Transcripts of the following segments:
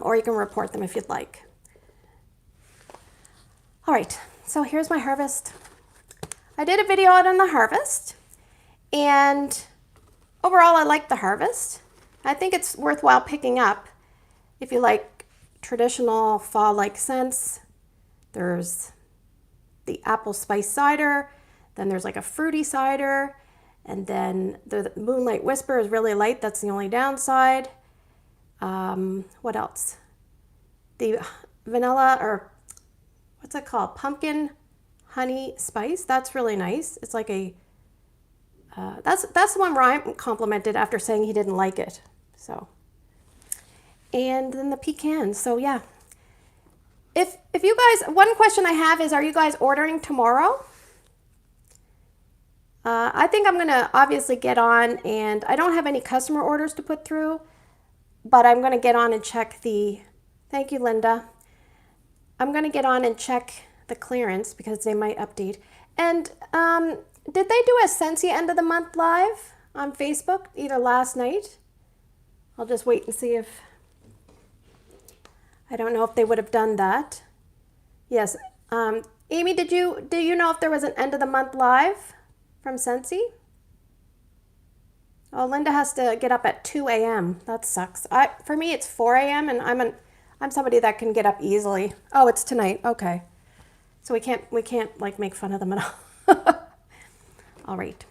or you can report them if you'd like. All right, so here's my harvest. I did a video out on the harvest, and overall I like the harvest. I think it's worthwhile picking up if you like traditional fall-like scents. There's the apple spice cider, then there's like a fruity cider, and then the Moonlight Whisper is really light. That's the only downside. What else? The vanilla, or what's it called? Pumpkin honey spice. That's really nice. It's like a, that's the one Ryan complimented after saying he didn't like it. So, and then the pecan. So yeah. If you guys, one question I have is, are you guys ordering tomorrow? I think I'm gonna obviously get on, and I don't have any customer orders to put through, but I'm gonna get on and check the, thank you, Linda. I'm gonna get on and check the clearance because they might update. And did they do a Scentsy end of the month live on Facebook either last night? I'll just wait and see if, I don't know if they would have done that. Yes, Amy, do you know if there was an end of the month live from Scentsy? Oh, Linda has to get up at 2 a.m. That sucks. For me, it's 4 a.m. and I'm somebody that can get up easily. Oh, it's tonight. Okay, so we can't like make fun of them at all. All right.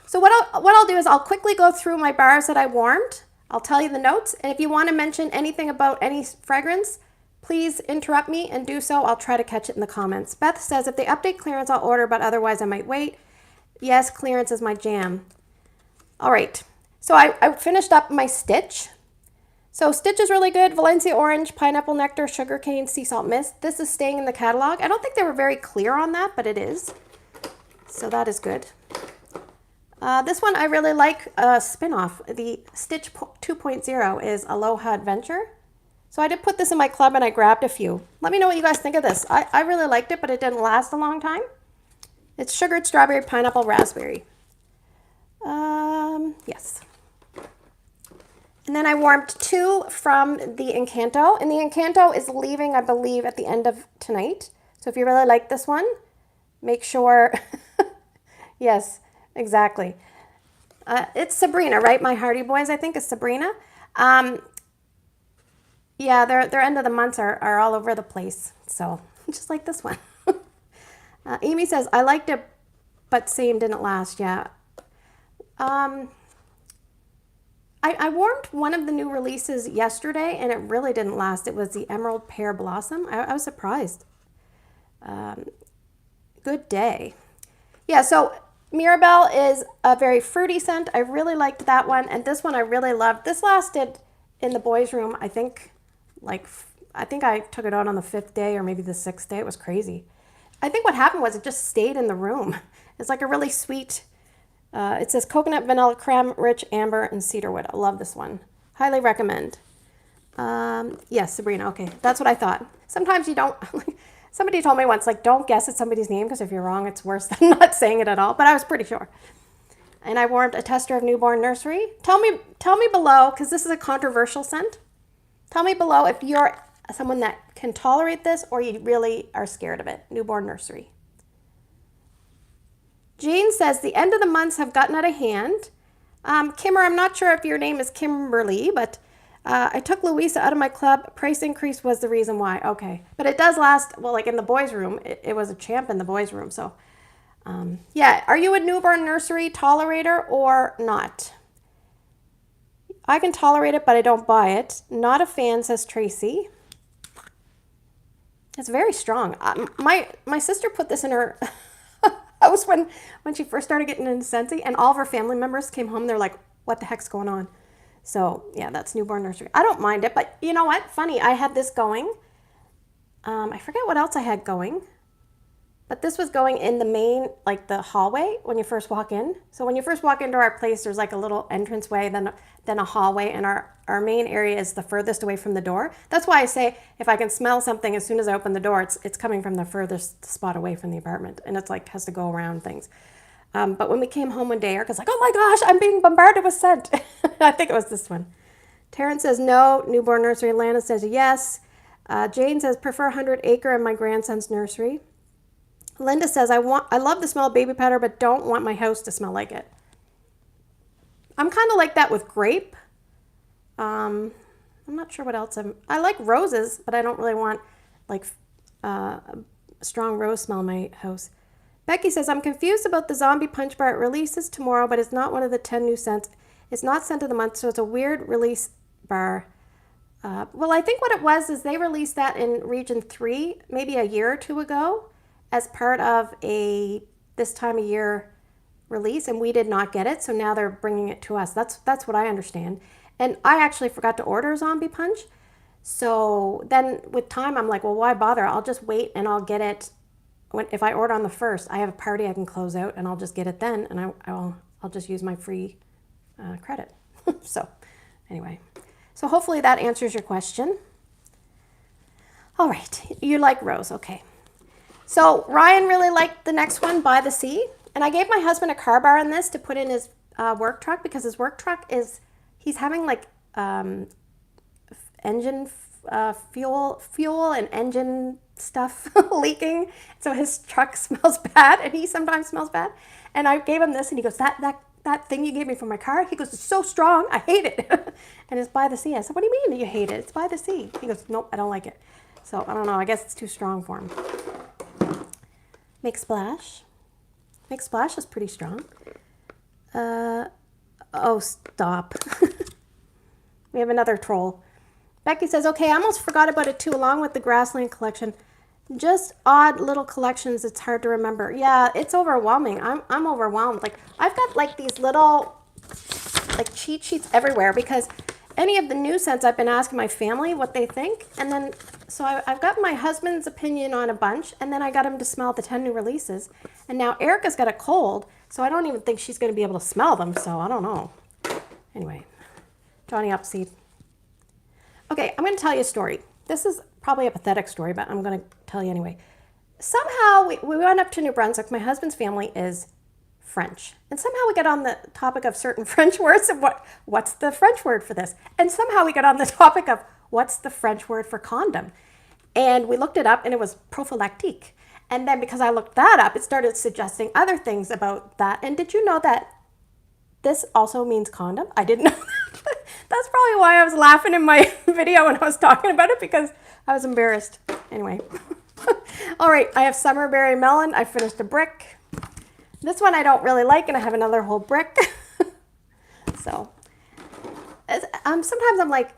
So what I'll do is I'll quickly go through my bars that I warmed. I'll tell you the notes, and if you want to mention anything about any fragrance, please interrupt me and do so. I'll try to catch it in the comments. Beth says, if they update clearance, I'll order, but otherwise I might wait. Yes, clearance is my jam. All right, so I finished up my Stitch. So Stitch is really good. Valencia Orange, Pineapple Nectar, Sugarcane, Sea Salt Mist. This is staying in the catalog. I don't think they were very clear on that, but it is. So that is good. This one I really like, spin-off. The Stitch 2.0 is Aloha Adventure. So I did put this in my club and I grabbed a few. Let me know what you guys think of this. I really liked it, but it didn't last a long time. It's sugared strawberry, pineapple, raspberry. Yes. And then I warmed 2 from the Encanto. And the Encanto is leaving, I believe, at the end of tonight. So if you really like this one, make sure... Yes. Exactly. It's Sabrina, right? My Hardy Boys, I think, is Sabrina. Yeah, their end of the months are all over the place. So just like this one. Amy says, I liked it, but same didn't last. Yeah. I warmed one of the new releases yesterday, and it really didn't last. It was the Emerald Pear Blossom. I was surprised. Good day. Yeah, so... Mirabelle is a very fruity scent. I really liked that one, and this one I really loved. This lasted in the boys' room, I think I took it out on the 5th day or maybe the 6th day. It was crazy. I think what happened was it just stayed in the room. It's like a really sweet, it says coconut, vanilla, creme, rich, amber, and cedarwood. I love this one. Highly recommend. Yes, Sabrina, okay. That's what I thought. Sometimes you don't... Somebody told me once, like, don't guess at somebody's name because if you're wrong, it's worse than not saying it at all. But I was pretty sure. And I warmed a tester of Newborn Nursery. Tell me below, because this is a controversial scent. Tell me below if you're someone that can tolerate this or you really are scared of it. Newborn Nursery. Jane says the end of the months have gotten out of hand. Kimmer, I'm not sure if your name is Kimberly, but... I took Louisa out of my club. Price increase was the reason why. Okay. But it does last, well, like in the boys' room. It was a champ in the boys' room. So, yeah. Are you a Newborn Nursery tolerator or not? I can tolerate it, but I don't buy it. Not a fan, says Tracy. It's very strong. My sister put this in her house when she first started getting into Scentsy, and all of her family members came home. They're like, what the heck's going on? So yeah, that's Newborn Nursery. I don't mind it, but you know what? Funny, I had this going. I forget what else I had going, but this was going in the main, like the hallway when you first walk in. So when you first walk into our place, there's like a little entranceway, then a hallway, and our main area is the furthest away from the door. That's why I say if I can smell something as soon as I open the door, it's coming from the furthest spot away from the apartment, and it's like has to go around things. But when we came home one day, Erica's like, oh my gosh, I'm being bombarded with scent. I think it was this one. Terrence says no, newborn nursery. Lana says yes. Jane says prefer 100 acre in my grandson's nursery. Linda says I love the smell of baby powder, but don't want my house to smell like it. I'm kind of like that with grape. I'm not sure what else I like roses, but I don't really want like strong rose smell in my house. Becky says, I'm confused about the zombie punch bar. It releases tomorrow, but it's not one of the 10 new scents. It's not scent of the month, so it's a weird release bar. Well, I think what it was is they released that in Region 3 maybe a year or two ago as part of a this time of year release, and we did not get it, so now they're bringing it to us. That's what I understand. And I actually forgot to order a zombie punch. So then with time, I'm like, well, why bother? I'll just wait and I'll get it. If I order on the 1st, I have a party I can close out and I'll just get it then, and I'll just use my free credit. So anyway, so hopefully that answers your question. All right, you like rose, okay. So Ryan really liked the next one, By the Sea, and I gave my husband a car bar on this to put in his work truck because his work truck he's having like engine fuel and engine stuff leaking, so his truck smells bad, and he sometimes smells bad. And I gave him this, and he goes, that thing you gave me for my car, he goes, it's so strong, I hate it. And it's By the Sea. I said, what do you mean you hate it? It's By the Sea. He goes, nope, I don't like it. So I don't know, I guess it's too strong for him. Make Splash. Make Splash is pretty strong. Oh, stop. We have another troll. Becky says, okay, I almost forgot about it too, along with the Grassland collection. Just odd little collections, it's hard to remember. Yeah, it's overwhelming. I'm overwhelmed. Like, I've got like these little like cheat sheets everywhere because any of the new scents I've been asking my family what they think. And then, so I've got my husband's opinion on a bunch, and then I got him to smell the 10 new releases. And now Erica's got a cold, so I don't even think she's going to be able to smell them, so I don't know. Anyway, Johnny Upseed. Okay, I'm going to tell you a story. This is probably a pathetic story, but I'm going to tell you anyway. Somehow we went up to New Brunswick. My husband's family is French. And somehow we got on the topic of certain French words and what's the French word for this? And somehow we got on the topic of what's the French word for condom? And we looked it up, and it was prophylactique. And then because I looked that up, it started suggesting other things about that. And did you know that this also means condom? I didn't know that. That's probably why I was laughing in my video when I was talking about it, because I was embarrassed. Anyway. All right, I have Summerberry Melon. I finished a brick. This one I don't really like, and I have another whole brick. So, sometimes I'm like,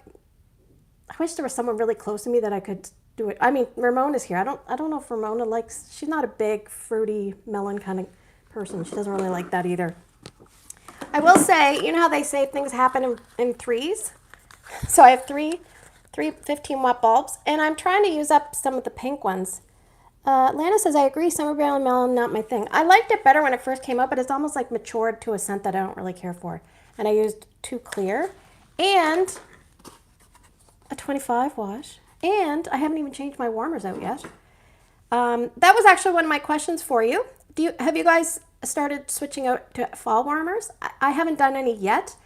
I wish there was someone really close to me that I could do it. I mean, Ramona's here. I don't know if Ramona likes, she's not a big fruity melon kind of person. She doesn't really like that either. I will say, you know how they say things happen in threes? So I have three 15-watt bulbs, and I'm trying to use up some of the pink ones. Lana says, I agree, Summerberry Melon, not my thing. I liked it better when it first came out, but it's almost like matured to a scent that I don't really care for. And I used 2 clear and a 25 wash, and I haven't even changed my warmers out yet. That was actually one of my questions for you. Have you guys started switching out to fall warmers? I haven't done any yet,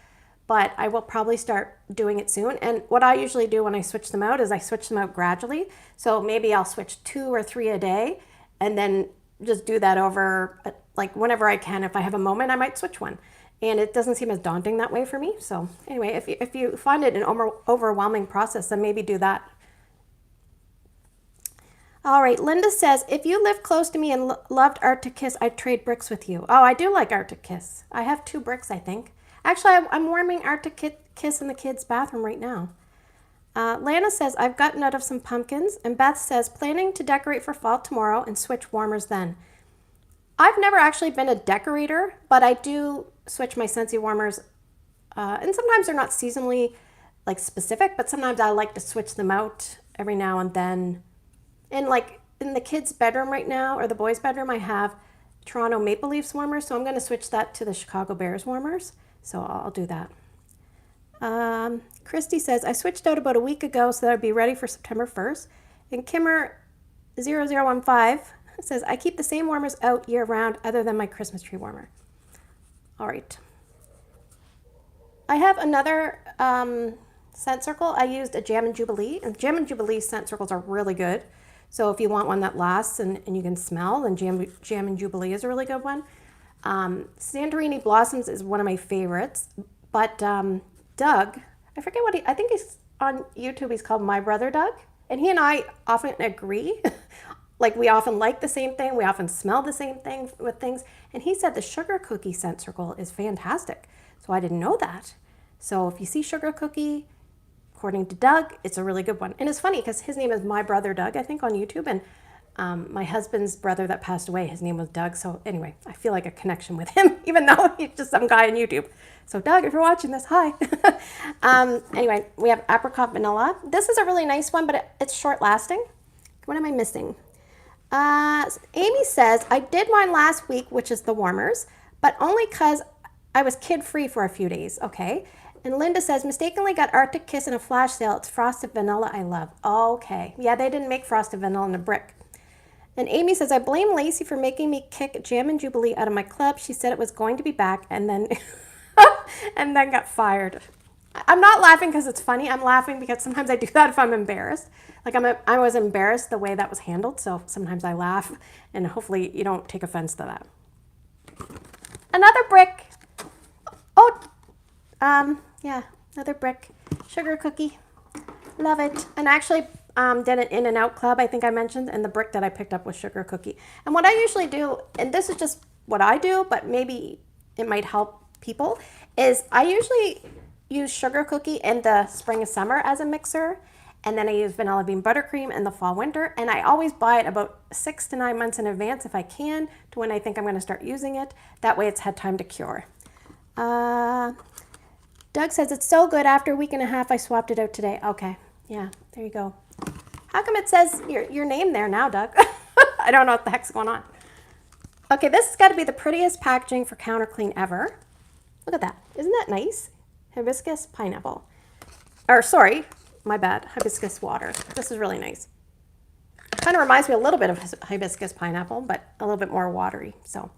but I will probably start doing it soon. And what I usually do when I switch them out is I switch them out gradually. So maybe I'll switch 2 or 3 a day, and then just do that over, like whenever I can. If I have a moment, I might switch one. And it doesn't seem as daunting that way for me. So anyway, if you find it an overwhelming process, then maybe do that. All right, Linda says, if you lived close to me and loved Arctic Kiss, I'd trade bricks with you. Oh, I do like Arctic Kiss. I have 2 bricks, I think. Actually, I'm warming Arctic Kiss in the kids' bathroom right now. Lana says, I've gotten out of some pumpkins. And Beth says, planning to decorate for fall tomorrow and switch warmers then. I've never actually been a decorator, but I do switch my Scentsy warmers. And sometimes they're not seasonally like specific, but sometimes I like to switch them out every now and then. And like in the kids' bedroom right now, or the boys' bedroom, I have Toronto Maple Leafs warmers, so I'm going to switch that to the Chicago Bears warmers. So I'll do that. Christy says, I switched out about a week ago so that I'd be ready for September 1st. And Kimmer0015 says, I keep the same warmers out year round other than my Christmas tree warmer. All right. I have another scent circle, I used a Jam and Jubilee, and Jam and Jubilee scent circles are really good. So if you want one that lasts and you can smell, then Jam and Jubilee is a really good one. Santorini Blossoms is one of my favorites, but Doug, I forget what I think he's on YouTube, he's called My Brother Doug, and he and I often agree. Like we often like the same thing, we often smell the same thing with things, and he said the Sugar Cookie scent circle is fantastic. So I didn't know that. So if you see Sugar Cookie, according to Doug, it's a really good one. And it's funny because his name is My Brother Doug, I think, on YouTube, and my husband's brother that passed away, his name was Doug. So anyway, I feel like a connection with him, even though he's just some guy on YouTube. So Doug, if you're watching this, hi. Anyway, we have Apricot Vanilla. This is a really nice one, but it's short lasting. What am I missing? Amy says, I did mine last week, which is the warmers, but only because I was kid-free for a few days, okay? And Linda says, mistakenly got Arctic Kiss in a flash sale. It's frosted vanilla I love. Okay. Yeah, they didn't make frosted vanilla in a brick. And Amy says, I blame Lacey for making me kick Jam and Jubilee out of my club. She said it was going to be back and then and then got fired. I'm not laughing because it's funny. I'm laughing because sometimes I do that if I'm embarrassed. Like I was embarrassed the way that was handled, so sometimes I laugh, and hopefully you don't take offense to that. Another brick. Oh, yeah, another brick. Sugar Cookie. Love it. And actually did an In-N-Out Club, I think I mentioned, and the brick that I picked up was Sugar Cookie. And what I usually do, and this is just what I do, but maybe it might help people, is I usually use Sugar Cookie in the spring and summer as a mixer, and then I use Vanilla Bean Buttercream in the fall winter, and I always buy it about 6 to 9 months in advance if I can, to when I think I'm going to start using it. That way it's had time to cure. Doug says, it's so good. After a week and a half, I swapped it out today. Okay, yeah, there you go. How come it says your name there now, Doug? I don't know what the heck's going on. Okay, this has got to be the prettiest packaging for counter clean ever. Look at that. Isn't that nice? Hibiscus pineapple. Or sorry, my bad. Hibiscus water. This is really nice. Kind of reminds me a little bit of hibiscus pineapple, but a little bit more watery. So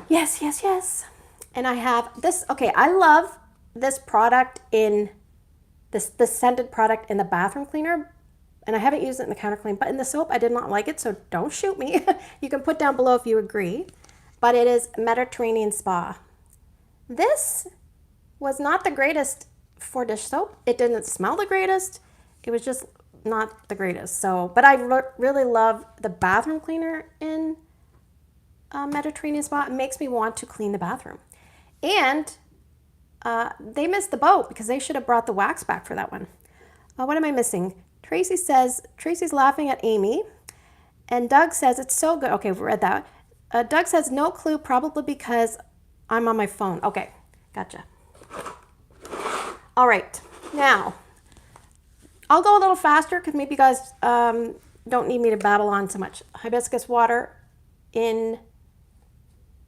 yes, yes, yes. And I have this. Okay, I love this product in this scented product in the bathroom cleaner, and I haven't used it in the counter clean, but in the soap I did not like it, so don't shoot me. You can put down below if you agree. But it is Mediterranean Spa. This was not the greatest for dish soap. It didn't smell the greatest. It was just not the greatest. So, but I really love the bathroom cleaner in Mediterranean Spa. It makes me want to clean the bathroom. And they missed the boat because they should have brought the wax back for that one. What am I missing? Tracy says, Tracy's laughing at Amy. And Doug says, it's so good. Okay, we read that. Doug says, no clue, probably because I'm on my phone. Okay, gotcha. All right, now, I'll go a little faster because maybe you guys don't need me to battle on so much. Hibiscus water in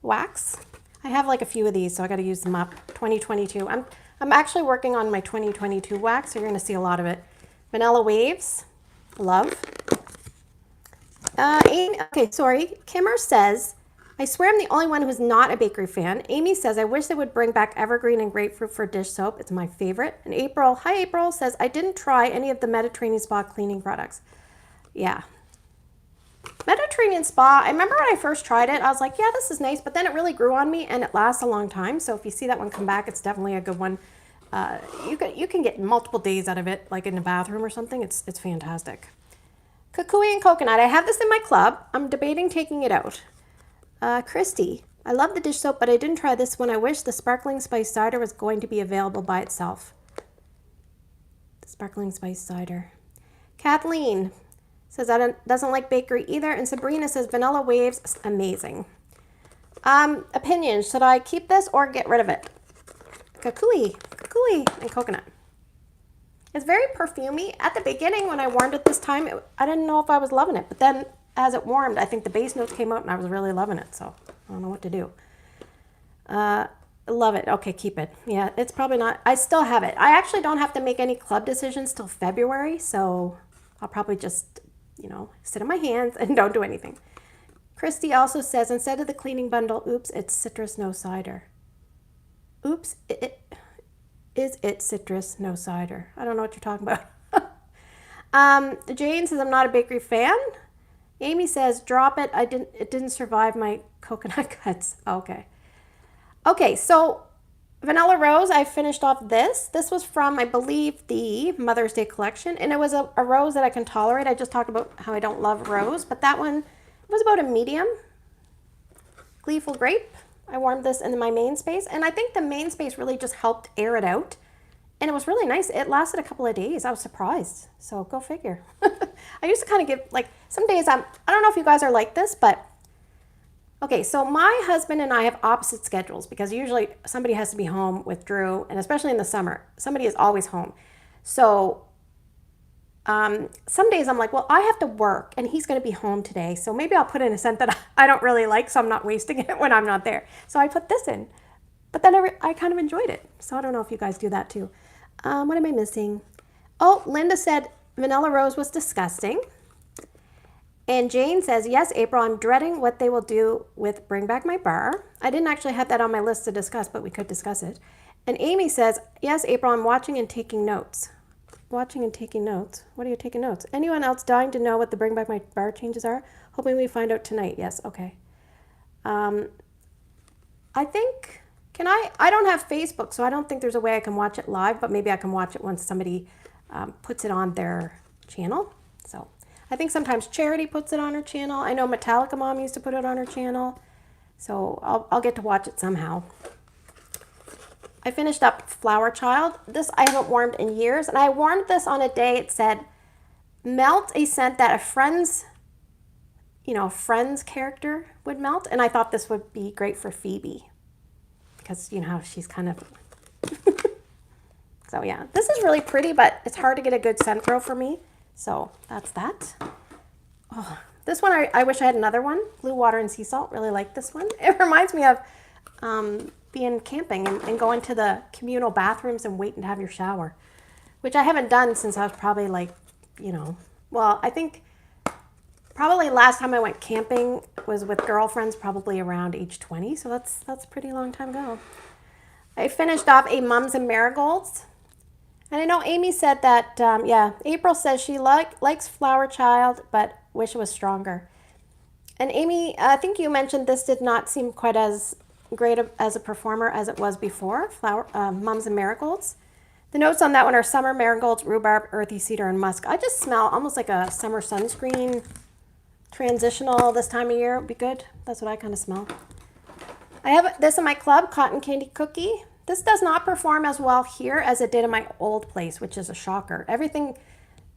wax. I have like a few of these, so I got to use them up. 2022. I'm actually working on my 2022 wax, so you're going to see a lot of it. Vanilla Waves, love. Okay, sorry. Kimmer says, I swear I'm the only one who's not a bakery fan. Amy says, I wish they would bring back evergreen and grapefruit for dish soap. It's my favorite. And April, hi April, says, I didn't try any of the Mediterranean Spa cleaning products. Yeah. Mediterranean Spa, I remember when I first tried it, I was like, yeah, this is nice, but then it really grew on me and it lasts a long time. So if you see that one come back, it's definitely a good one. You can get multiple days out of it, like in the bathroom or something. It's fantastic. Kukui and coconut. I have this in my club. I'm debating taking it out. Christy, I love the dish soap, but I didn't try this one. I wish the sparkling spice cider was going to be available by itself. The sparkling spice cider. Kathleen says doesn't like bakery either. And Sabrina says Vanilla Waves, amazing. Opinions, should I keep this or get rid of it? Kukui and coconut. It's very perfumey. At the beginning when I warmed it this time, I didn't know if I was loving it, but then as it warmed, I think the base notes came out and I was really loving it, so I don't know what to do. Love it. Okay, keep it. Yeah, it's probably not. I still have it. I actually don't have to make any club decisions till February, so I'll probably just, sit in my hands and don't do anything. Christy also says, instead of the cleaning bundle, oops, it's citrus no cider. Oops, Is it citrus? No cider. I don't know what you're talking about. Jane says I'm not a bakery fan. Amy says drop it. It didn't survive my coconut cuts. Okay. Okay, so Vanilla Rose, I finished off this. This was from, I believe, the Mother's Day collection, and it was a rose that I can tolerate. I just talked about how I don't love rose, but that one was about a medium. Gleeful Grape. I warmed this in my main space, and I think the main space really just helped air it out, and it was really nice. It lasted a couple of days. I was surprised, so go figure. I used to kind of give, like, some days I don't know if you guys are like this, but okay, so my husband and I have opposite schedules because usually somebody has to be home with Drew, and especially in the summer, somebody is always home. So some days I'm like, well, I have to work and he's going to be home today, so maybe I'll put in a scent that I don't really like so I'm not wasting it when I'm not there. So I put this in, but then I kind of enjoyed it. So I don't know if you guys do that too. What am I missing? Oh, Linda said Vanilla Rose was disgusting. And Jane says, yes, April, I'm dreading what they will do with Bring Back My Bar. I didn't actually have that on my list to discuss, but we could discuss it. And Amy says, yes, April, I'm watching and taking notes. Watching and taking notes? What are you taking notes? Anyone else dying to know what the Bring Back My Bar changes are? Hoping we find out tonight. Yes, okay. I think, I don't have Facebook, so I don't think there's a way I can watch it live, but maybe I can watch it once somebody puts it on their channel. So I think sometimes Charity puts it on her channel. I know Metallica Mom used to put it on her channel. So I'll get to watch it somehow. I finished up Flower Child. This I haven't warmed in years. And I warmed this on a day it said, melt a scent that a friend's character would melt. And I thought this would be great for Phoebe. Because you know how she's kind of... So yeah, this is really pretty, but it's hard to get a good scent throw for me. So that's that. Oh, this one, I wish I had another one. Blue Water and Sea Salt. Really like this one. It reminds me of being camping and going to the communal bathrooms and waiting to have your shower, which I haven't done since I was probably like, well, I think probably last time I went camping was with girlfriends, probably around age 20. So that's a pretty long time ago. I finished off a Mums and Marigolds. And I know Amy said that, yeah, April says she likes Flower Child, but wish it was stronger. And Amy, I think you mentioned this did not seem quite as great as a performer as it was before, Mums and Marigolds. The notes on that one are summer marigolds, rhubarb, earthy cedar, and musk. I just smell almost like a summer sunscreen, transitional this time of year would be good. That's what I kind of smell. I have this in my club, Cotton Candy Cookie. This does not perform as well here as it did in my old place, which is a shocker. Everything,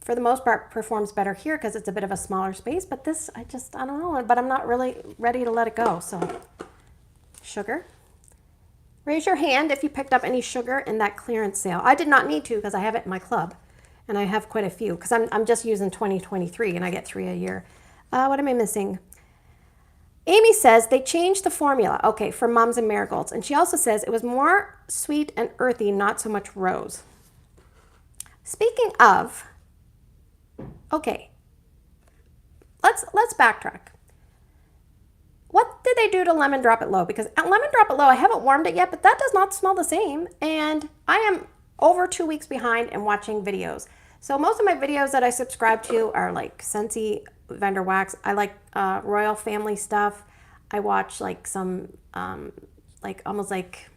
for the most part, performs better here because it's a bit of a smaller space. But this, I don't know, but I'm not really ready to let it go. So, sugar. Raise your hand if you picked up any sugar in that clearance sale. I did not need to because I have it in my club. And I have quite a few because I'm just using 2023 and I get 3 a year. What am I missing? Amy says they changed the formula, okay, for Mums and Marigolds. And she also says it was more sweet and earthy, not so much rose. Speaking of, okay, let's backtrack. What did they do to Lemon Drop It Low? Because at Lemon Drop It Low, I haven't warmed it yet, but that does not smell the same. And I am over 2 weeks behind in watching videos. So most of my videos that I subscribe to are like Scentsy vendor wax. I like royal family stuff. I watch like some like almost like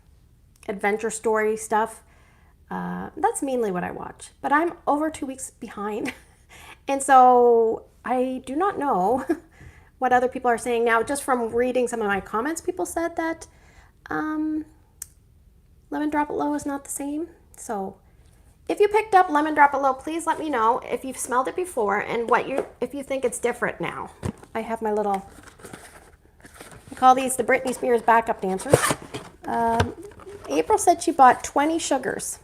adventure story stuff. That's mainly what I watch. But I'm over 2 weeks behind. And so I do not know what other people are saying now. Just from reading some of my comments, people said that Lemon Drop It Low is not the same. So if you picked up Lemon Drop It Low, please let me know if you've smelled it before and if you think it's different now. I have my little, I call these the Britney Spears backup dancers. April said she bought 20 sugars.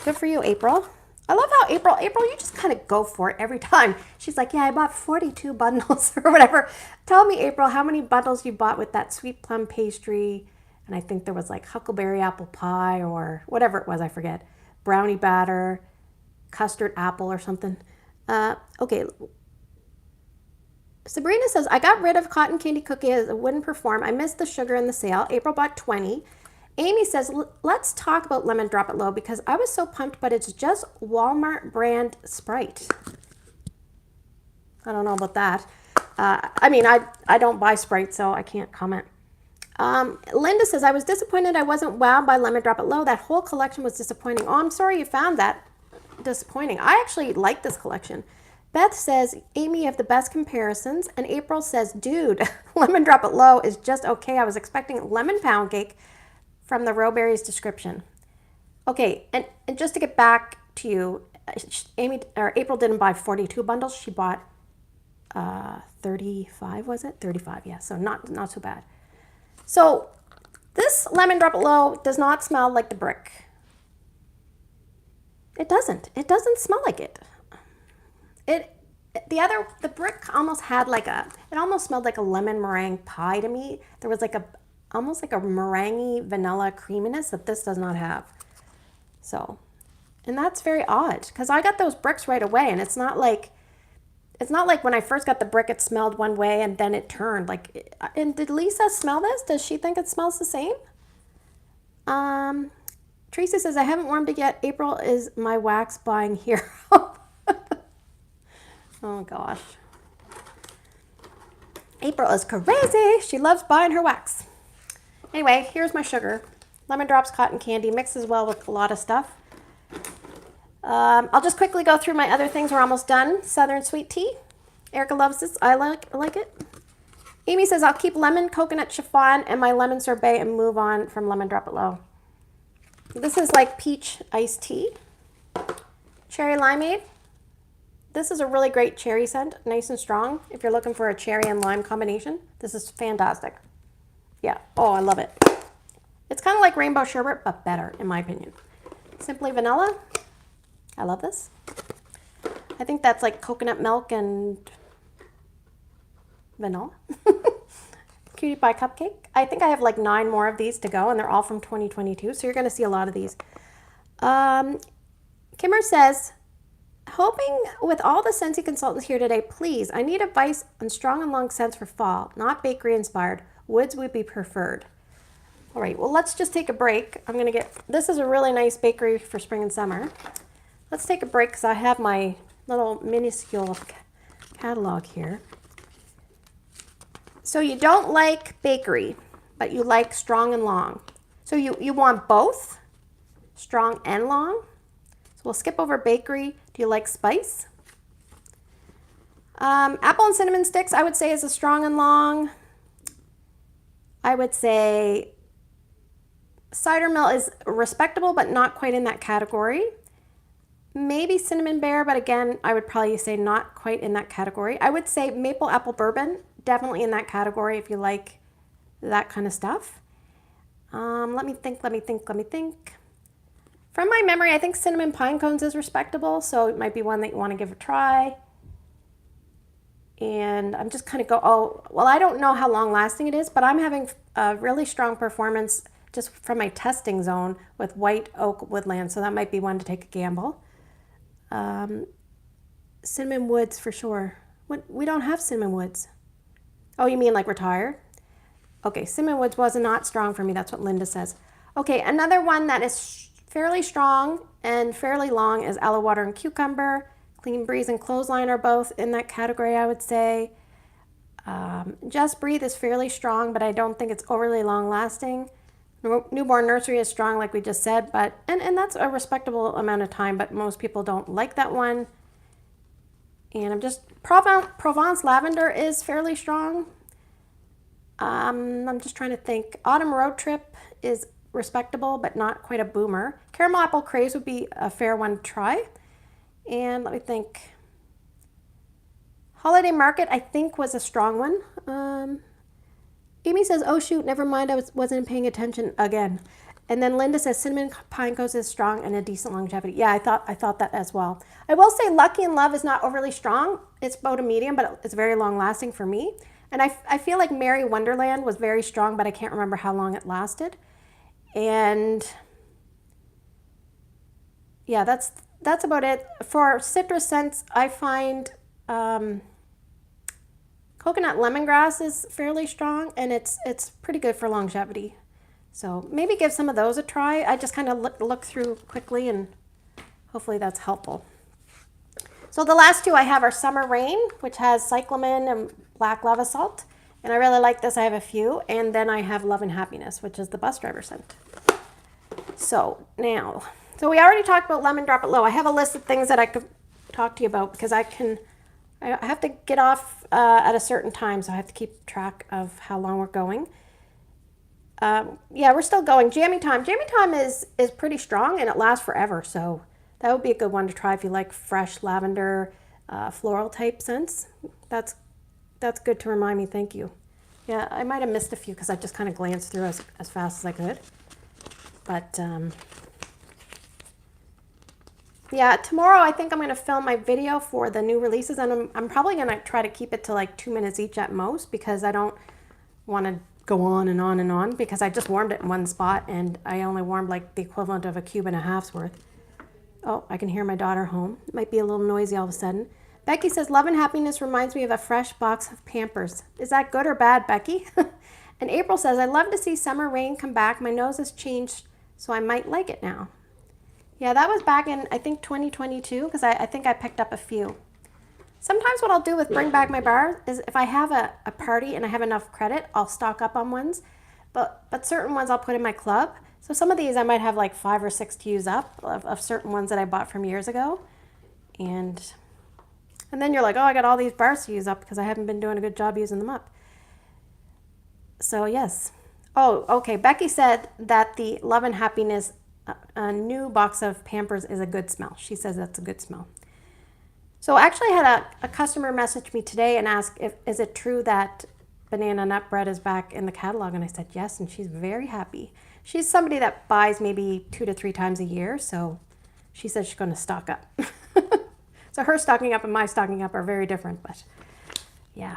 Good for you, April. I love how April, you just kind of go for it every time. She's like, yeah, I bought 42 bundles or whatever. Tell me, April, how many bundles you bought with that sweet plum pastry. And I think there was like huckleberry apple pie or whatever it was, I forget. Brownie batter, custard apple or something. Okay. Sabrina says, I got rid of Cotton Candy Cookie as it wouldn't perform. I missed the sugar in the sale. April bought 20. Amy says, let's talk about Lemon Drop It Low because I was so pumped, but it's just Walmart brand Sprite. I don't know about that. I mean, I don't buy Sprite, so I can't comment. Linda says, I was disappointed I wasn't wowed by Lemon Drop It Low. That whole collection was disappointing. Oh, I'm sorry you found that disappointing. I actually like this collection. Beth says, Amy, you have the best comparisons. And April says, dude, Lemon Drop It Low is just okay. I was expecting lemon pound cake from the Rowberries description. Okay, and just to get back to you, April didn't buy 42 bundles. She bought 35, was it? 35, yeah, so not so bad. So this Lemon Drop It Low does not smell like the brick. It doesn't smell like it. The brick almost had it almost smelled like a lemon meringue pie to me. There was almost like a meringue vanilla creaminess that this does not have. So, and that's very odd because I got those bricks right away, and it's not like when I first got the brick, it smelled one way and then it turned. And did Lisa smell this? Does she think it smells the same? Tracy says, I haven't warmed it yet. April is my wax buying hero. Oh gosh. April is crazy. She loves buying her wax. Anyway, here's my sugar. Lemon Drops Cotton Candy mixes well with a lot of stuff. I'll just quickly go through my other things. We're almost done. Southern Sweet Tea. Erica loves this. I like it. Amy says, I'll keep lemon coconut chiffon and my lemon sorbet and move on from Lemon Drop It Low. This is like peach iced tea. Cherry limeade. This is a really great cherry scent, nice and strong. If you're looking for a cherry and lime combination, this is fantastic. Yeah, oh, I love it. It's kind of like rainbow sherbet, but better, in my opinion. Simply Vanilla. I love this. I think that's like coconut milk and vanilla. Cutie Pie Cupcake. I think I have like 9 more of these to go, and they're all from 2022, so you're going to see a lot of these. Kimmer says, hoping with all the Scentsy consultants here today, please, I need advice on strong and long scents for fall, not bakery inspired. Woods would be preferred. All right, well, let's just take a break. This is a really nice bakery for spring and summer. Let's take a break because I have my little minuscule catalog here. So you don't like bakery, but you like strong and long. So you want both, strong and long. So we'll skip over bakery. Do you like spice? Apple and cinnamon sticks, I would say, is a strong and long. I would say cider mill is respectable, but not quite in that category. Maybe cinnamon bear, but again, I would probably say not quite in that category. I would say maple apple bourbon, definitely in that category if you like that kind of stuff. Let me think. From my memory, I think cinnamon pine cones is respectable, so it might be one that you want to give a try. And I'm just kind of I don't know how long lasting it is, but I'm having a really strong performance just from my testing zone with white oak woodland, so that might be one to take a gamble. Cinnamon woods for sure. We don't have cinnamon woods. Oh, you mean like retired? Okay, cinnamon woods was not strong for me. That's what Linda says. Okay, another one that is fairly strong and fairly long is aloe water and cucumber. Clean Breeze and Clothesline are both in that category, I would say. Just Breathe is fairly strong, but I don't think it's overly long lasting. Newborn Nursery is strong, like we just said, but and that's a respectable amount of time, but most people don't like that one. And Provence Lavender is fairly strong. I'm just trying to think. Autumn Road Trip is respectable, but not quite a boomer. Caramel Apple Craze would be a fair one to try. And let me think. Holiday Market, I think, was a strong one. Amy says, oh shoot, never mind, I wasn't paying attention again. And then Linda says, Cinnamon Pine Cones is strong and a decent longevity. Yeah, I thought that as well. I will say Lucky in Love is not overly strong. It's about a medium, but it's very long lasting for me. And I feel like Merry Wonderland was very strong, but I can't remember how long it lasted. And yeah, that's about it. For citrus scents, I find coconut lemongrass is fairly strong, and it's pretty good for longevity. So maybe give some of those a try. I just kind of look through quickly, and hopefully that's helpful. So the last two I have are Summer Rain, which has cyclamen and black lava salt. And I really like this. I have a few. And then I have Love and Happiness, which is the bus driver scent. So now, so we already talked about Lemon Drop It Low. I have a list of things that I could talk to you about because I have to get off at a certain time, so I have to keep track of how long we're going. Yeah, we're still going. Jammy Time. Jammy Time is pretty strong and it lasts forever, so that would be a good one to try if you like fresh lavender, floral type scents. That's good to remind me. Thank you. Yeah, I might have missed a few because I just kind of glanced through as fast as I could. But yeah, tomorrow I think I'm going to film my video for the new releases, and I'm probably going to try to keep it to like 2 minutes each at most because I don't want to go on and on and on because I just warmed it in one spot and I only warmed like the equivalent of a cube and a half's worth. Oh, I can hear my daughter home. It might be a little noisy all of a sudden. Becky says, Love and Happiness reminds me of a fresh box of Pampers. Is that good or bad, Becky? And April says, I love to see Summer Rain come back. My nose has changed, so I might like it now. Yeah, that was back in, I think, 2022, because I think I picked up a few. Sometimes what I'll do with Bring Back My Bar is if I have a party and I have enough credit, I'll stock up on ones. But certain ones I'll put in my club. So some of these I might have like 5 or 6 to use up of certain ones that I bought from years ago. And then you're like, oh, I got all these bars to use up because I haven't been doing a good job using them up. So yes. Oh, okay. Becky said that the Love and Happiness new box of Pampers is a good smell. She says that's a good smell. So actually I had a customer message me today and ask is it true that banana nut bread is back in the catalog, and I said yes, and she's very happy. She's somebody that buys maybe 2 to 3 times a year, so she said she's going to stock up. So her stocking up and my stocking up are very different, but yeah.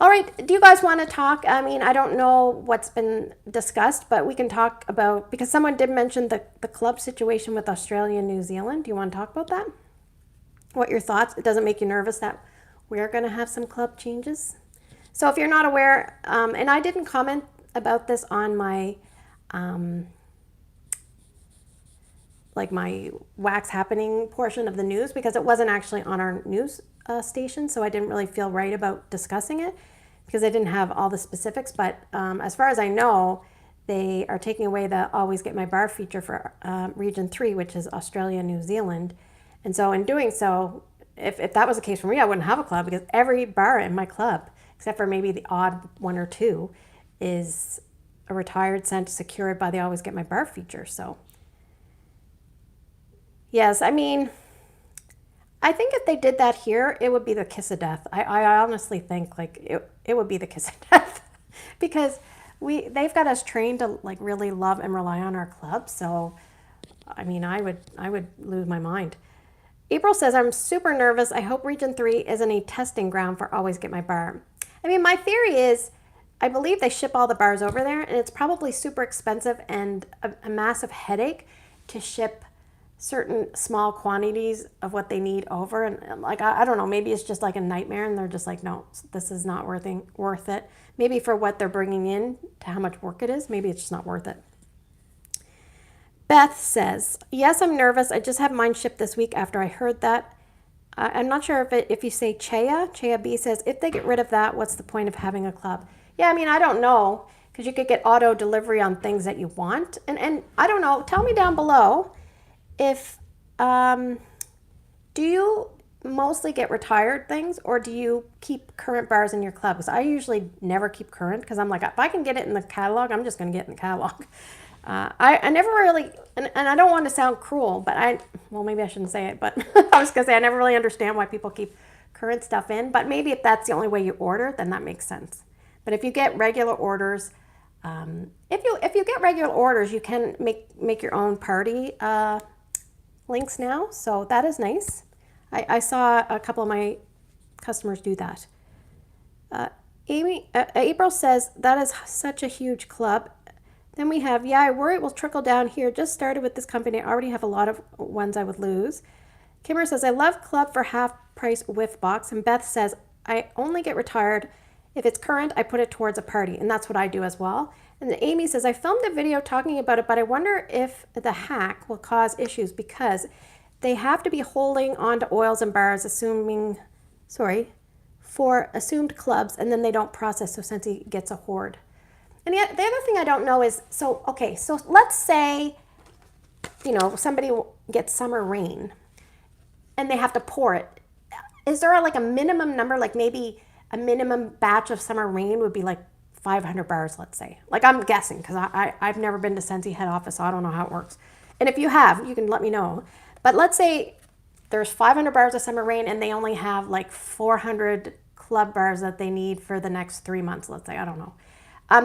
All right, do you guys want to talk? I mean, I don't know what's been discussed, but we can talk about, because someone did mention the club situation with Australia and New Zealand. Do you want to talk about that? What your thoughts? It doesn't make you nervous that we're going to have some club changes? So if you're not aware, and I didn't comment about this on my, like my Wax Happening portion of the news, because it wasn't actually on our news station, so I didn't really feel right about discussing it because I didn't have all the specifics. But as far as I know, they are taking away the Always Get My Bar feature for Region 3, which is Australia and New Zealand. And so in doing so, if that was the case for me, I wouldn't have a club because every bar in my club, except for maybe the odd 1 or 2, is a retired scent secured by the Always Get My Bar feature. So yes, I mean, I think if they did that here, it would be the kiss of death. I honestly think like it would be the kiss of death because they've got us trained to like really love and rely on our club. So I mean, I would lose my mind. April says, I'm super nervous. I hope Region 3 isn't a testing ground for Always Get My Bar. I mean, my theory is I believe they ship all the bars over there, and it's probably super expensive and a massive headache to ship certain small quantities of what they need over. And like, I don't know, maybe it's just like a nightmare and they're just like, no, this is not worth it. Maybe for what they're bringing in to how much work it is, maybe it's just not worth it. Beth says, yes, I'm nervous. I just had mine shipped this week after I heard that. I'm not sure if you say Chea B says, if they get rid of that, what's the point of having a club? Yeah, I mean, I don't know, because you could get auto delivery on things that you want. And I don't know, tell me down below if, do you mostly get retired things or do you keep current bars in your club? Because I usually never keep current because I'm like, if I can get it in the catalog, I'm just going to get it in the catalog. I never really, and I don't want to sound cruel, but well, maybe I shouldn't say it, but I was going to say I never really understand why people keep current stuff in, but maybe if that's the only way you order, then that makes sense. But if you get regular orders, if you get regular orders, you can make your own party links now, so that is nice. I saw a couple of my customers do that. April says, that is such a huge club. Then we have, yeah, I worry it will trickle down here. Just started with this company. I already have a lot of ones I would lose. Kimmer says, I love club for half price whiff box. And Beth says, I only get retired. If it's current, I put it towards a party. And that's what I do as well. And Amy says, I filmed a video talking about it, but I wonder if the hack will cause issues because they have to be holding on to oils and bars, for assumed clubs, and then they don't process, so Scentsy gets a hoard. And the other thing I don't know is, so let's say, somebody gets summer rain and they have to pour it. Is there like a minimum number, like maybe a minimum batch of summer rain would be like 500 bars, let's say. Like I'm guessing, because I've never been to Scentsy head office, so I don't know how it works. And if you have, you can let me know. But let's say there's 500 bars of summer rain and they only have like 400 club bars that they need for the next 3 months, let's say, I don't know.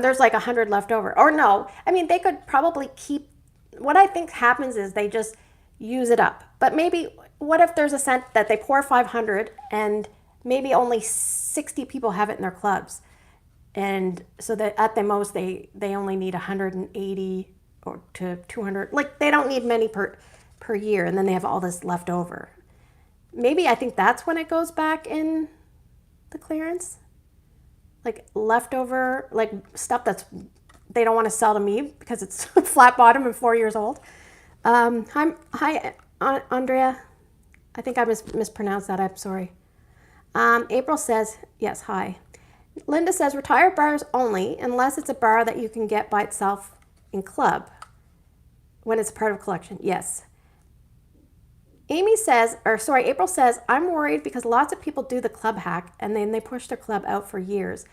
There's like 100 left over. Or no, I mean, they could probably keep, what I think happens is they just use it up. But maybe, what if there's a scent that they pour 500 and maybe only 60 people have it in their clubs? And so that at the most, they only need 180 or to 200. Like they don't need many per year, and then they have all this left over. Maybe I think that's when it goes back in the clearance. Like leftover, like stuff that's they don't want to sell to me because it's flat bottom and 4 years old. Hi, Andrea. I think I mispronounced that. I'm sorry. April says, yes, hi. Linda says, retired bars only, unless it's a bar that you can get by itself in club when it's part of a collection. Yes. April says, I'm worried because lots of people do the club hack and then they push their club out for years.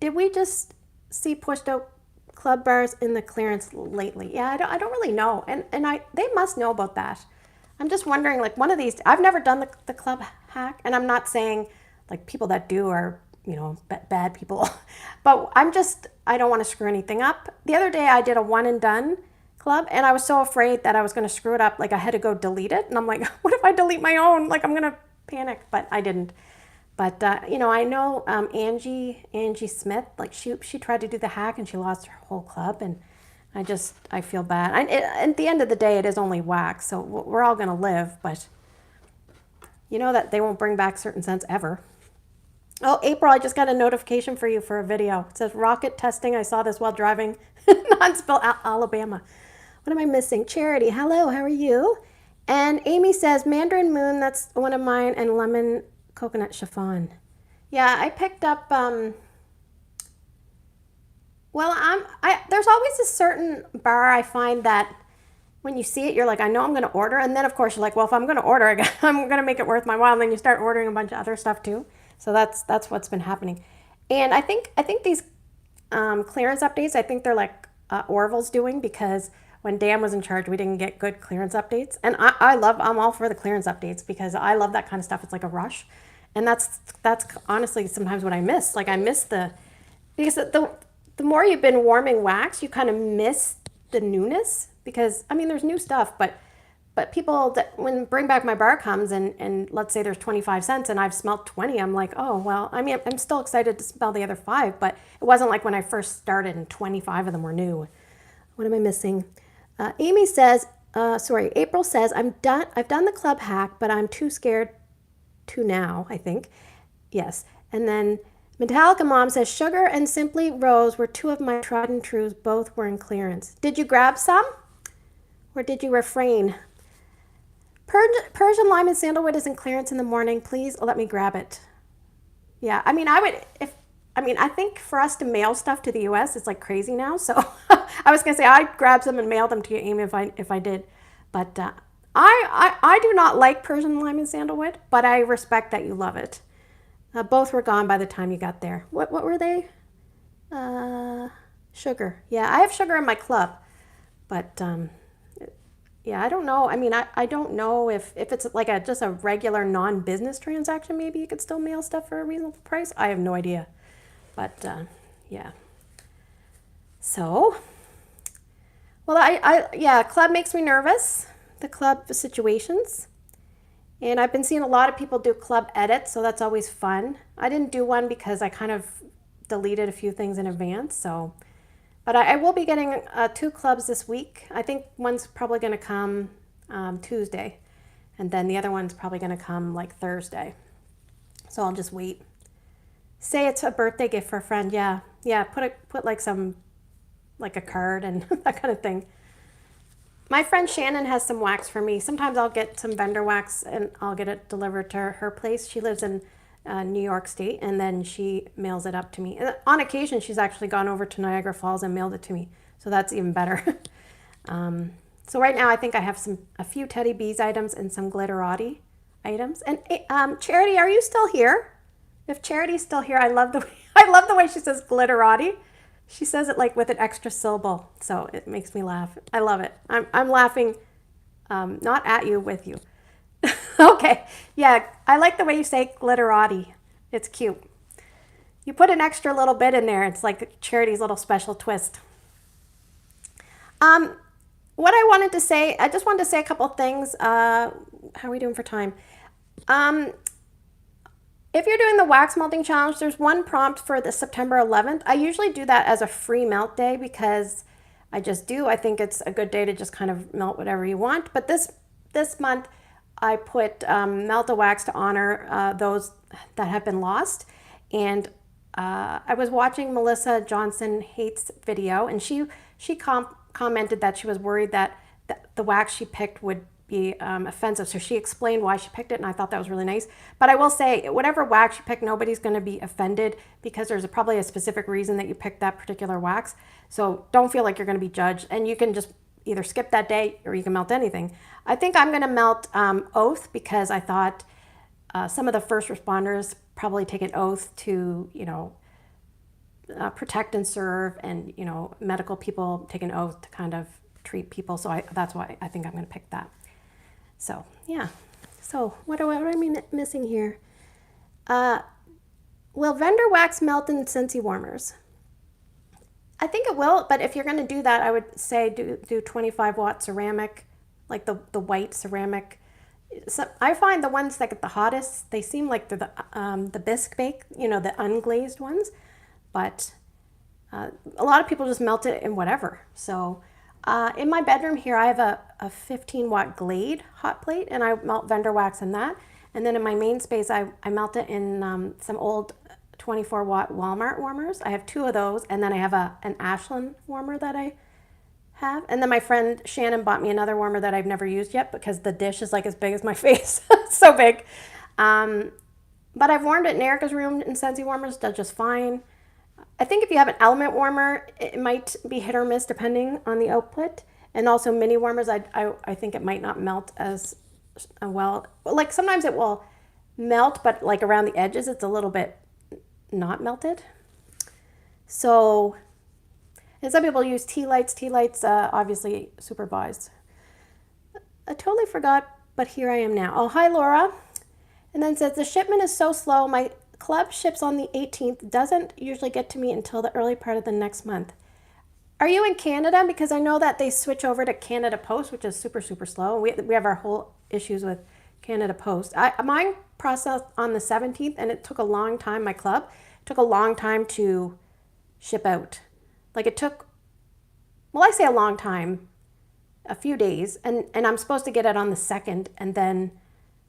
Did we just see pushed out club bars in the clearance lately? Yeah, I don't really know. And they must know about that. I'm just wondering, like one of these, I've never done the club hack, and I'm not saying like people that do are, bad people, but I don't want to screw anything up. The other day I did a one and done club and I was so afraid that I was going to screw it up. Like I had to go delete it. And I'm like, what if I delete my own? Like I'm going to panic, but I didn't. But, I know Angie Smith, like she tried to do the hack and she lost her whole club. And I feel bad. At the end of the day, it is only wax. So we're all going to live, but you know that they won't bring back certain scents ever. Oh, April, I just got a notification for you for a video. It says rocket testing. I saw this while driving Huntsville, Alabama. What am I missing? Charity, hello, how are you? And Amy says Mandarin Moon, that's one of mine, and lemon coconut chiffon. Yeah, I picked up, there's always a certain bar I find that when you see it, you're like, I know I'm going to order. And then, of course, you're like, well, if I'm going to order, I'm going to make it worth my while. And then you start ordering a bunch of other stuff, too. So that's what's been happening. And I think these clearance updates, I think they're like Orville's doing, because when Dan was in charge, we didn't get good clearance updates. And I'm all for the clearance updates because I love that kind of stuff. It's like a rush. And that's honestly sometimes what I miss. Like I miss because the more you've been warming wax, you kind of miss the newness, because I mean, there's new stuff, but people that when Bring Back My Bar comes and let's say there's 25 cents and I've smelled 20, I'm like, oh, well, I mean, I'm still excited to smell the other 5, but it wasn't like when I first started and 25 of them were new. What am I missing? April says, I've done the club hack, but I'm too scared to now, I think. Yes. And then Metallica Mom says, Sugar and Simply Rose were 2 of my tried and trues. Both were in clearance. Did you grab some? Or did you refrain? Persian Lime and Sandalwood is in clearance in the morning. Please let me grab it. Yeah, I mean, I think for us to mail stuff to the U.S., it's like crazy now. So I was going to say I'd grab some and mail them to you, Amy, if I did. But I do not like Persian Lime and Sandalwood, but I respect that you love it. Both were gone by the time you got there. What were they? Sugar. Yeah, I have sugar in my club, but yeah, I don't know. I mean, I don't know if it's like just a regular non-business transaction. Maybe you could still mail stuff for a reasonable price. I have no idea, but yeah. So, well, yeah, club makes me nervous. The club situations. And I've been seeing a lot of people do club edits, so that's always fun. I didn't do one because I kind of deleted a few things in advance, so. But I will be getting 2 clubs this week. I think one's probably going to come Tuesday, and then the other one's probably going to come like Thursday. So I'll just wait. Say it's a birthday gift for a friend. Yeah. Put like some like a card and that kind of thing. My friend Shannon has some wax for me. Sometimes I'll get some vendor wax and I'll get it delivered to her place. She lives in New York State, and then she mails it up to me. And on occasion, she's actually gone over to Niagara Falls and mailed it to me. So that's even better. So right now I think I have a few Teddy Bees items and some glitterati items. And Charity, are you still here? If Charity's still here, I love the way she says glitterati. She says it like with an extra syllable, so it makes me laugh. I love it. I'm laughing, not at you, with you. Okay, yeah, I like the way you say glitterati. It's cute. You put an extra little bit in there. It's like Charity's little special twist. What I wanted to say, I just wanted to say a couple things. How are we doing for time? If you're doing the wax melting challenge, there's one prompt for the September 11th. I usually do that as a free melt day because I just do. I think it's a good day to just kind of melt whatever you want. But this month, I put melt a wax to honor those that have been lost. And I was watching Melissa Johnson Hates video, and she commented that she was worried that the wax she picked would be offensive. So she explained why she picked it, and I thought that was really nice. But I will say, whatever wax you pick, nobody's going to be offended because there's probably a specific reason that you picked that particular wax. So don't feel like you're going to be judged, and you can just either skip that day or you can melt anything. I think I'm going to melt oath because I thought some of the first responders probably take an oath to, protect and serve, and, medical people take an oath to kind of treat people. So that's why I think I'm going to pick that. So, yeah. So, what am I missing here? Will vendor wax melt in Scentsy warmers? I think it will, but if you're going to do that, I would say do 25 watt ceramic, like the white ceramic. So I find the ones that get the hottest, they seem like they're the bisque bake, the unglazed ones. But a lot of people just melt it in whatever. So in my bedroom here, I have a 15 watt Glade hot plate, and I melt vendor wax in that. And then in my main space, I melt it in some old 24 watt Walmart warmers. I have 2 of those, and then I have an Ashland warmer that I have. And then my friend Shannon bought me another warmer that I've never used yet because the dish is like as big as my face. It's so big. But I've warmed it in Erica's room in Scentsy warmers, does just fine. I think if you have an element warmer, it might be hit or miss depending on the output. And also mini warmers, I think it might not melt as well. Like sometimes it will melt, but like around the edges, it's a little bit not melted. So, and some people use tea lights. Tea lights, obviously supervised. I totally forgot, but here I am now. Oh, hi, Laura. And then says, the shipment is so slow. My club ships on the 18th, doesn't usually get to me until the early part of the next month. Are you in Canada? Because I know that they switch over to Canada Post, which is super, super slow. We have our whole issues with Canada Post. Mine processed on the 17th, and it took a long time, my club, took a long time to ship out. Like it took, well, I say a long time, a few days, and I'm supposed to get it on the 2nd, and then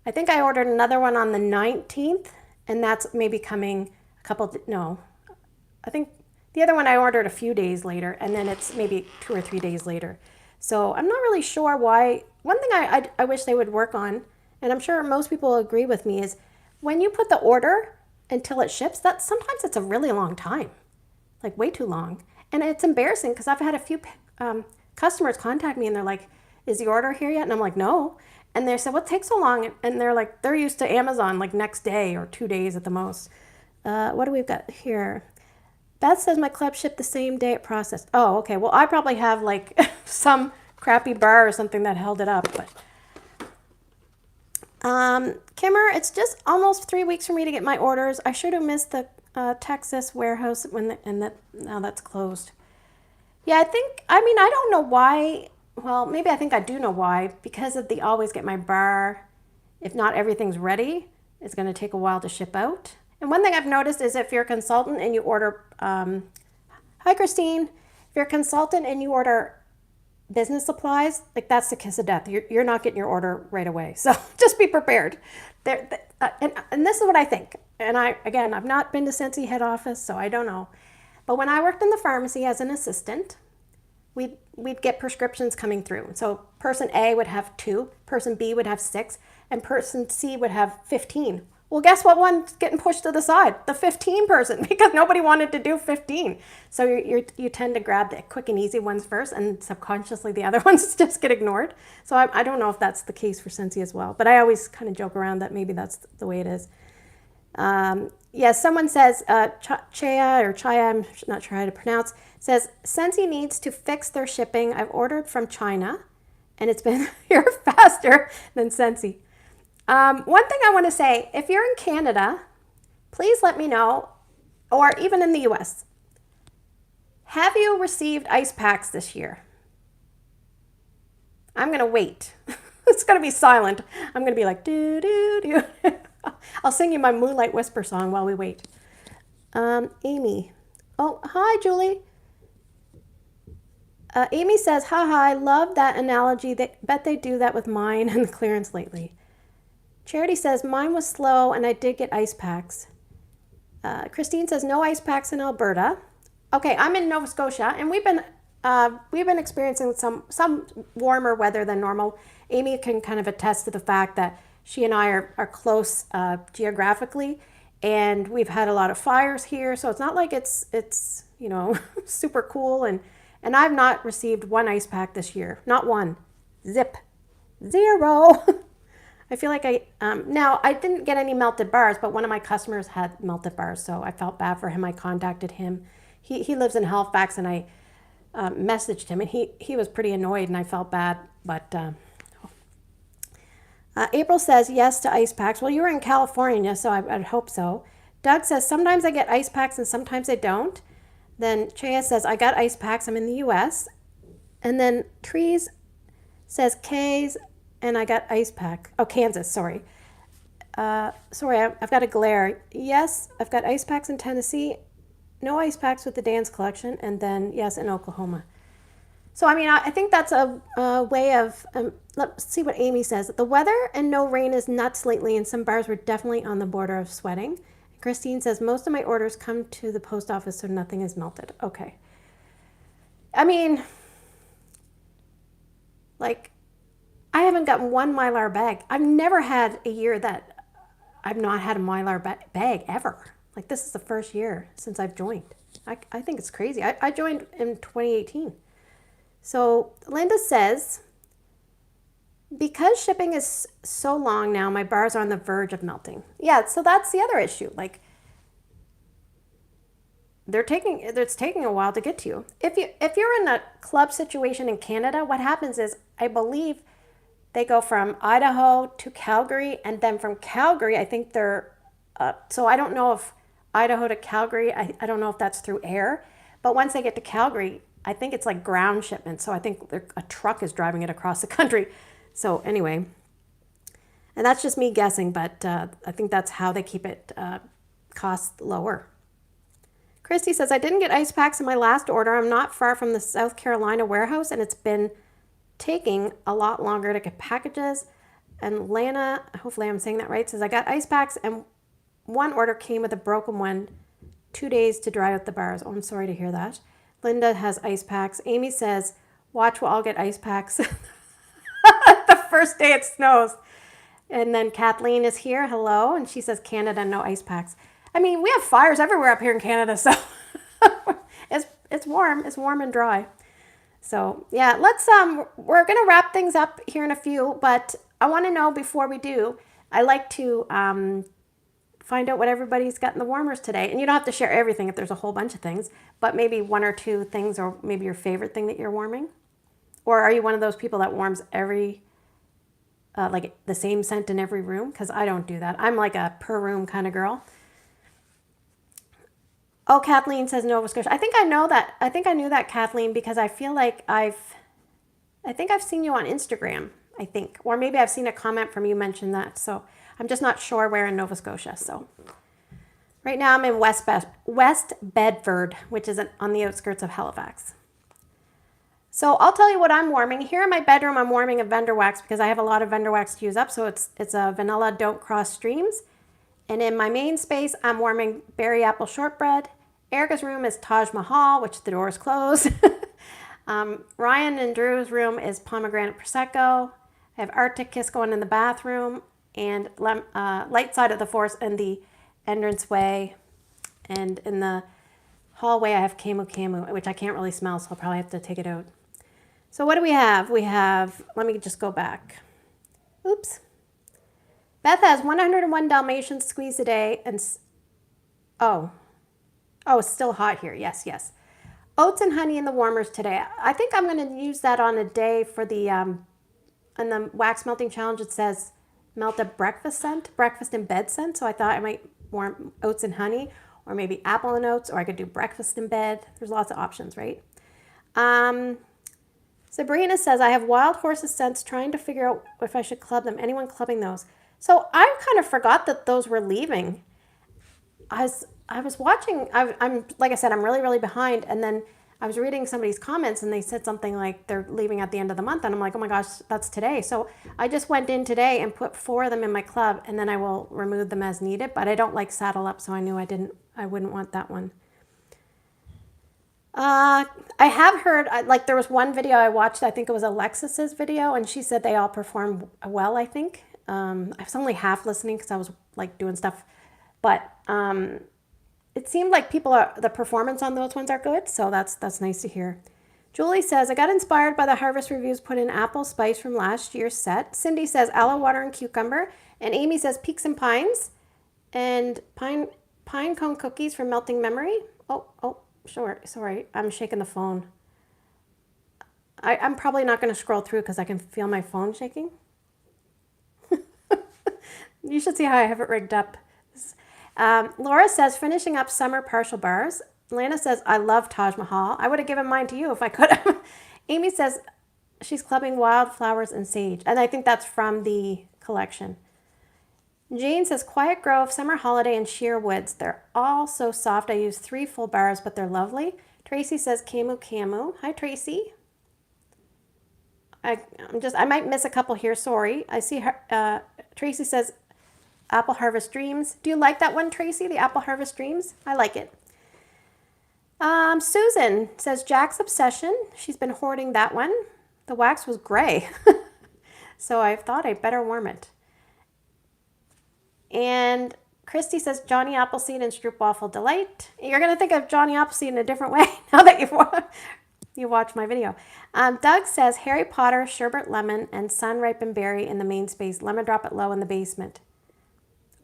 I think I ordered another one on the 19th, and that's maybe coming I think the other one I ordered a few days later, and then it's maybe 2 or 3 days later. So I'm not really sure why. One thing I wish they would work on, and I'm sure most people will agree with me, is when you put the order until it ships, that sometimes it's a really long time, like way too long. And it's embarrassing because I've had a few customers contact me and they're like, is the order here yet? And I'm like, no. And they said, what takes so long? And they're like, they're used to Amazon, like next day or 2 days at the most. What do we got here? Beth says my club shipped the same day it processed. Oh, okay. Well, I probably have like some crappy bar or something that held it up. But Kimmer, it's just almost 3 weeks for me to get my orders. I should have missed the Texas warehouse now that's closed. Yeah, I don't know why. Well, maybe I think I do know why. Because of the always get my bar, if not everything's ready, it's going to take a while to ship out. And one thing I've noticed is if you're a consultant and you order, hi Christine, if you're a consultant and you order business supplies, like that's the kiss of death. You're not getting your order right away. So just be prepared. And this is what I think. And I've not been to Scentsy head office, so I don't know. But when I worked in the pharmacy as an assistant, we'd get prescriptions coming through. So person A would have 2, person B would have 6, and person C would have 15. Well, guess what one's getting pushed to the side? The 15 person, because nobody wanted to do 15. So you tend to grab the quick and easy ones first, and subconsciously the other ones just get ignored. So I don't know if that's the case for Scentsy as well, but I always kind of joke around that maybe that's the way it is. Yes, someone says, Chaya, I'm not sure how to pronounce, says, Scentsy needs to fix their shipping. I've ordered from China, and it's been here faster than Scentsy. One thing I want to say, if you're in Canada, please let me know, or even in the US, have you received ice packs this year? I'm going to wait. It's going to be silent. I'm going to be like, doo, doo, doo. I'll sing you my Moonlight Whisper song while we wait. Amy. Oh, hi, Julie. Amy says, haha, I love that analogy. Bet they do that with mine and the clearance lately. Charity says, mine was slow and I did get ice packs. Christine says, no ice packs in Alberta. Okay, I'm in Nova Scotia, and we've been experiencing some warmer weather than normal. Amy can kind of attest to the fact that she and I are close geographically, and we've had a lot of fires here, so it's not like it's super cool. And I've not received one ice pack this year, not one. Zip, 0. I feel like now I didn't get any melted bars, but one of my customers had melted bars, so I felt bad for him. I contacted him. He lives in Halifax, and I messaged him, and he was pretty annoyed, and I felt bad. But April says yes to ice packs. Well, you were in California, so I'd hope so. Doug says sometimes I get ice packs and sometimes I don't. Then Chaya says I got ice packs. I'm in the U.S. And then Trees says K's. And I got ice pack. Oh, Kansas, sorry. Sorry, I've got a glare. Yes, I've got ice packs in Tennessee. No ice packs with the Dan's collection. And then, yes, in Oklahoma. So, I mean, I think that's a way of, let's see what Amy says. The weather and no rain is nuts lately, and some bars were definitely on the border of sweating. Christine says, most of my orders come to the post office, so nothing is melted. Okay. I mean, like, I haven't gotten one Mylar bag. I've never had a year that I've not had a Mylar bag ever. Like, this is the first year since I've joined. I think it's crazy. I joined in 2018. So Linda says, because shipping is so long now, my bars are on the verge of melting. Yeah, so that's the other issue. Like, it's taking a while to get to you. If you're in a club situation in Canada, what happens is, I believe, they go from Idaho to Calgary, and then from Calgary, I think they're, so I don't know if Idaho to Calgary, I don't know if that's through air, but once they get to Calgary, I think it's like ground shipment. So I think a truck is driving it across the country. So anyway, and that's just me guessing, but I think that's how they keep it cost lower. Christy says, I didn't get ice packs in my last order. I'm not far from the South Carolina warehouse, and it's been taking a lot longer to get packages. And Lana, hopefully I'm saying that right, says I got ice packs and one order came with a broken one, 2 days to dry out the bars. Oh, I'm sorry to hear that. Linda has ice packs. Amy says, watch, we'll all get ice packs the first day it snows. And then Kathleen is here, hello, and she says Canada, no ice packs. I mean, we have fires everywhere up here in Canada, so it's warm and dry. So yeah, we're going to wrap things up here in a few, but I want to know before we do, I like to find out what everybody's got in the warmers today. And you don't have to share everything if there's a whole bunch of things, but maybe 1 or 2 things, or maybe your favorite thing that you're warming. Or are you one of those people that warms like the same scent in every room? Because I don't do that. I'm like a per room kind of girl. Oh, Kathleen says Nova Scotia. I think I know that. I think I knew that, Kathleen, because I feel like I think I've seen you on Instagram, I think. Or maybe I've seen a comment from you mention that. So I'm just not sure where in Nova Scotia. So right now I'm in West Bedford, which is on the outskirts of Halifax. So I'll tell you what I'm warming. Here in my bedroom, I'm warming a vendor wax because I have a lot of vendor wax to use up. So it's a vanilla Don't Cross Streams. And in my main space, I'm warming Berry Apple Shortbread. Erica's room is Taj Mahal, which the door is closed. Ryan and Drew's room is pomegranate prosecco. I have Arctic Kiss going in the bathroom, and light side of the forest in the entranceway, and in the hallway I have Camu Camu, which I can't really smell, so I'll probably have to take it out. So what do we have? We have, let me just go back. Oops. Beth has 101 Dalmatians squeezed a day, and oh, it's still hot here. Yes, yes. Oats and honey in the warmers today. I think I'm going to use that on a day for the, on the wax melting challenge. It says melt a breakfast scent, breakfast in bed scent. So I thought I might warm oats and honey, or maybe apple and oats, or I could do breakfast in bed. There's lots of options, right? Sabrina says, I have wild horses scents, trying to figure out if I should club them. Anyone clubbing those? So I kind of forgot that those were leaving. I was watching, I'm like I said, I'm really, really behind. And then I was reading somebody's comments and they said something like they're leaving at the end of the month. And I'm like, oh my gosh, that's today. So I just went in today and put 4 of them in my club, and then I will remove them as needed. But I don't like saddle up, so I knew I wouldn't want that one. I have heard, like there was one video I watched, I think it was Alexis's video, and she said they all performed well, I think. I was only half listening because I was like doing stuff, but it seemed like the performance on those ones are good, so that's nice to hear. Julie says, I got inspired by the Harvest Reviews put in apple spice from last year's set. Cindy says aloe water and cucumber, and Amy says peaks and pines, and pine cone cookies from Melting Memory. Oh, sure, sorry, I'm shaking the phone. I'm probably not going to scroll through because I can feel my phone shaking. You should see how I have it rigged up. Laura says, finishing up summer partial bars. Lana says, I love Taj Mahal. I would have given mine to you if I could have. Amy says she's clubbing wildflowers and sage. And I think that's from the collection. Jane says, Quiet Grove, Summer Holiday, and Sheer Woods. They're all so soft. I use 3 full bars, but they're lovely. Tracy says, Camu Camu. Hi, Tracy. I might miss a couple here. Sorry. I see her. Tracy says, Apple Harvest Dreams. Do you like that one, Tracy? The Apple Harvest Dreams? I like it. Susan says, Jack's Obsession. She's been hoarding that one. The wax was gray. So I thought I'd better warm it. And Christy says, Johnny Appleseed and Stroopwafel Delight. You're going to think of Johnny Appleseed in a different way now that you watch my video. Doug says, Harry Potter, Sherbet Lemon, and Sun Ripened Berry in the main space. Lemon Drop It Low in the basement.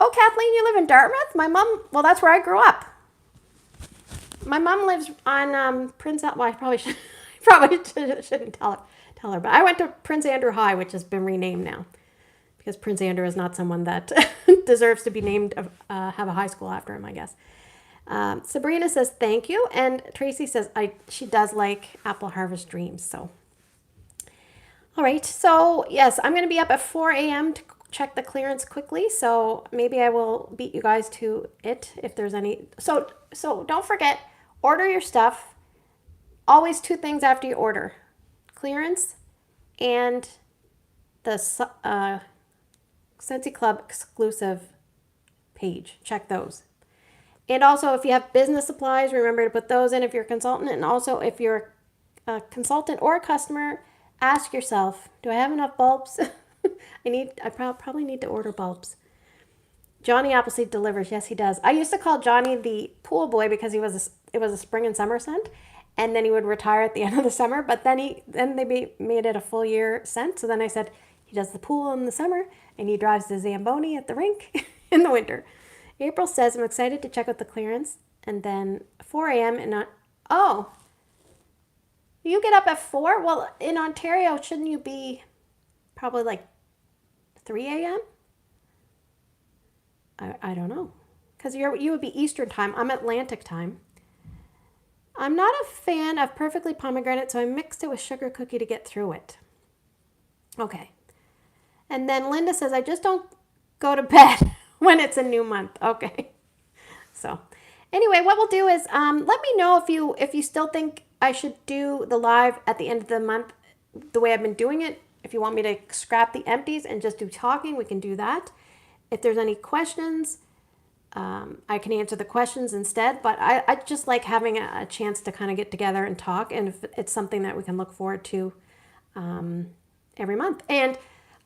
Oh, Kathleen, you live in Dartmouth? My mom, well, that's where I grew up. My mom lives on Prince, well, I probably shouldn't tell her, but I went to Prince Andrew High, which has been renamed now, because Prince Andrew is not someone that deserves to be named, have a high school after him, I guess. Sabrina says, thank you. And Tracy says, she does like Apple Harvest Dreams. So, all right. So yes, I'm going to be up at 4 a.m. to check the clearance quickly. So maybe I will beat you guys to it if there's any. So don't forget, order your stuff. Always 2 things after you order: clearance and the Scentsy Club exclusive page. Check those. And also, if you have business supplies, remember to put those in if you're a consultant. And also, if you're a consultant or a customer, ask yourself, do I have enough bulbs? I probably need to order bulbs. Johnny Appleseed delivers. Yes, he does. I used to call Johnny the pool boy because it was a spring and summer scent. And then he would retire at the end of the summer. But then they made it a full year scent. So then I said, he does the pool in the summer and he drives the Zamboni at the rink in the winter. April says, I'm excited to check out the clearance. And then 4 a.m. and you get up at 4? Well, in Ontario, shouldn't you be probably like 3 a.m.? I don't know. Because you would be Eastern time. I'm Atlantic time. I'm not a fan of perfectly pomegranate, so I mixed it with sugar cookie to get through it. Okay. And then Linda says, I just don't go to bed when it's a new month. Okay. So anyway, what we'll do is let me know if you still think I should do the live at the end of the month the way I've been doing it. If you want me to scrap the empties and just do talking, we can do that. If there's any questions, I can answer the questions instead, but I just like having a chance to kind of get together and talk, and if it's something that we can look forward to every month. And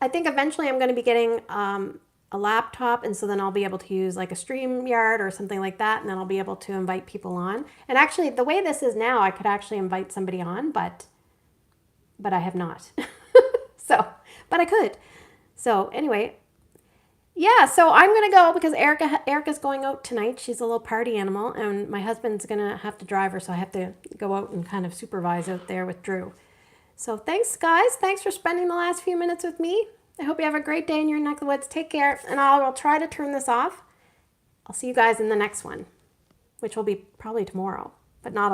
I think eventually I'm going to be getting a laptop, and so then I'll be able to use like a StreamYard or something like that, and then I'll be able to invite people on. And actually, the way this is now, I could actually invite somebody on, but I have not. So, but I could. So anyway, yeah, so I'm gonna go because Erica's going out tonight. She's a little party animal, and my husband's gonna have to drive her, so I have to go out and kind of supervise out there with Drew. So thanks, guys. Thanks for spending the last few minutes with me. I hope you have a great day in your neck of the woods. Take care, and I'll try to turn this off. I'll see you guys in the next one, which will be probably tomorrow, but not a lot.